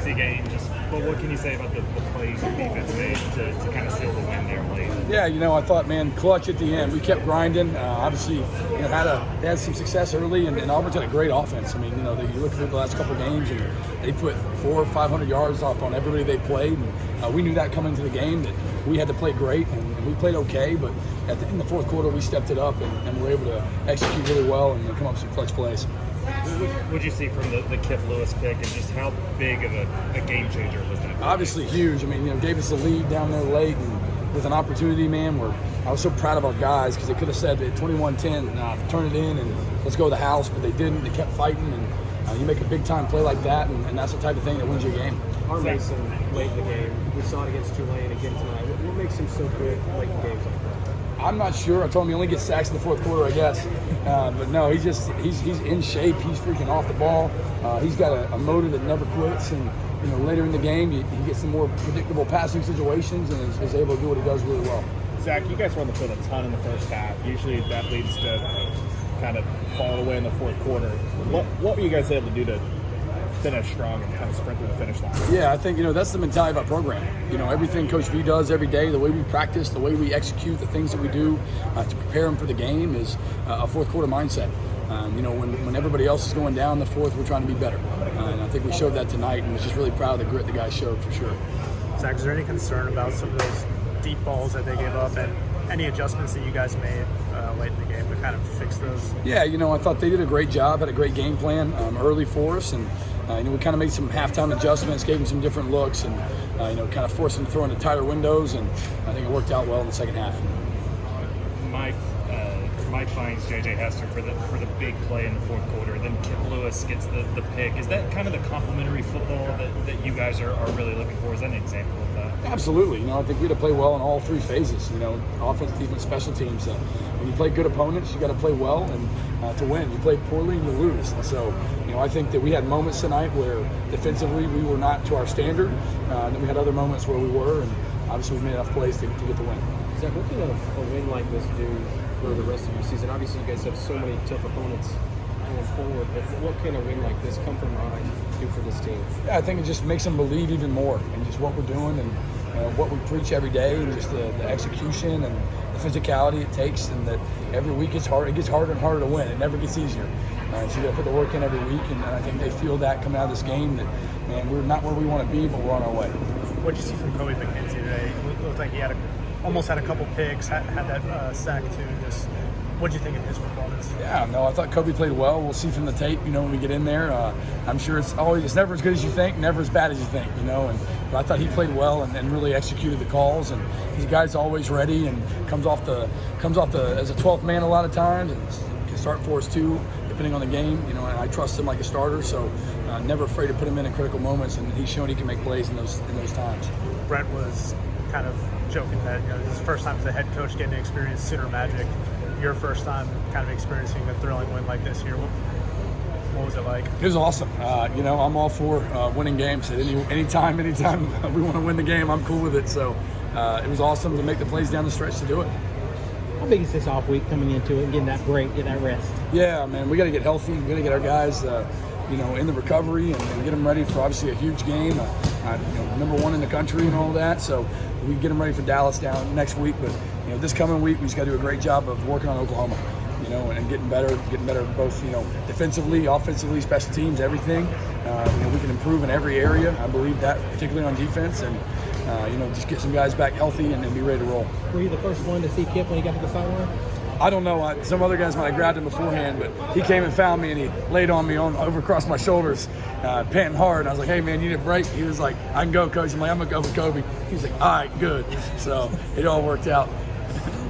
crazy game. But what can you say about the plays your defense made to kind of seal the win there late? Yeah, I thought, man, clutch at the end. We kept grinding. Obviously, they had some success early, and Auburn's had a great offense. I mean, you look through the last couple games, and they put 400 or 500 yards up on everybody they played. And we knew that coming into the game that we had to play great, and we played okay. But in the fourth quarter, we stepped it up and were able to execute really well and come up with some clutch plays. What would you see from the Kip Lewis pick, and just how big of a game changer was that? Obviously huge. I mean, gave us the lead down there late, and with an opportunity, man, where I was so proud of our guys because they could have said at 21-10, turn it in and let's go to the house, but they didn't. They kept fighting, and you make a big-time play like that, and that's the type of thing that wins you a game. Our Mason late in the game, we saw it against Tulane again tonight. What makes him so good late in games like that? I'm not sure. I told him he only gets sacks in the fourth quarter, I guess. But no, he's in shape. He's freaking off the ball. He's got a motor that never quits. And later in the game, he gets some more predictable passing situations and is able to do what he does really well. Zach, you guys were on the field a ton in the first half. Usually that leads to kind of fall away in the fourth quarter. What were you guys able to do to finish strong and kind of sprint through the finish line? Yeah, I think that's the mentality of our program. Everything Coach V does every day, the way we practice, the way we execute, the things that we do to prepare them for the game is a fourth quarter mindset. When everybody else is going down in the fourth, we're trying to be better, and I think we showed that tonight, and was just really proud of the grit the guys showed for sure. Zach, is there any concern about some of those deep balls that they gave up, and any adjustments that you guys made late in the game to kind of fix those? Yeah, I thought they did a great job, had a great game plan early for us, and we kind of made some halftime adjustments, gave them some different looks, and kind of forced them to throw into tighter windows, and I think it worked out well in the second half. Mike finds J.J. Hester for the big play in the fourth quarter. Then Kip Lewis gets the pick. Is that kind of the complementary football that you guys are really looking for? Is that an example of that? Absolutely. I think we had to play well in all three phases. Offense, defense, special teams. When you play good opponents, you got to play well and to win. You play poorly and you lose. And so, I think that we had moments tonight where defensively we were not to our standard. And then we had other moments where we were, and obviously we made enough plays to get the win. Zach, what can a win like this do for the rest of your season? Obviously, you guys have so many tough opponents going forward, but what can a win like this come from behind do for this team? Yeah, I think it just makes them believe even more in just what we're doing and what we preach every day, and just the execution and the physicality it takes, and that every week it's hard. It gets harder and harder to win. It never gets easier. So you got to put the work in every week, and I think they feel that coming out of this game that, man, we're not where we want to be, but we're on our way. What did you see from Kobe McKenzie today? It looked like he almost had a couple picks, had that sack too. Just what did you think of his performance? Yeah, no, I thought Kobe played well. We'll see from the tape, when we get in there. I'm sure it's never as good as you think, never as bad as you think, but I thought he played well and really executed the calls. And these guys always ready and comes off the as a 12th man a lot of times, and can start for us too, depending on the game. And I trust him like a starter, so never afraid to put him in critical moments. And he's shown he can make plays in those times. Brent was kind of joking that his first time as a head coach getting to experience Sooner Magic. Your first time kind of experiencing a thrilling win like this here. What was it like? It was awesome. I'm all for winning games. Anytime we want to win the game, I'm cool with it. So it was awesome to make the plays down the stretch to do it. How big is this off week coming into it and getting that break, getting that rest? Yeah, man, we got to get healthy. We got to get our guys, in the recovery and get them ready for obviously a huge game. Number one in the country and all that. So we get them ready for Dallas down next week. But this coming week, we just got to do a great job of working on Oklahoma. And getting better both, defensively, offensively, special teams, everything. We can improve in every area. I believe that, particularly on defense, and just get some guys back healthy and be ready to roll. Were you the first one to see Kip when he got to the sideline? I don't know. Some other guys might have grabbed him beforehand, but he came and found me, and he laid on me over across my shoulders, panting hard. And I was like, "Hey, man, you need a break?" He was like, "I can go, coach." I'm like, "I'm gonna go with Kobe." He's like, "All right, good." So it all worked out.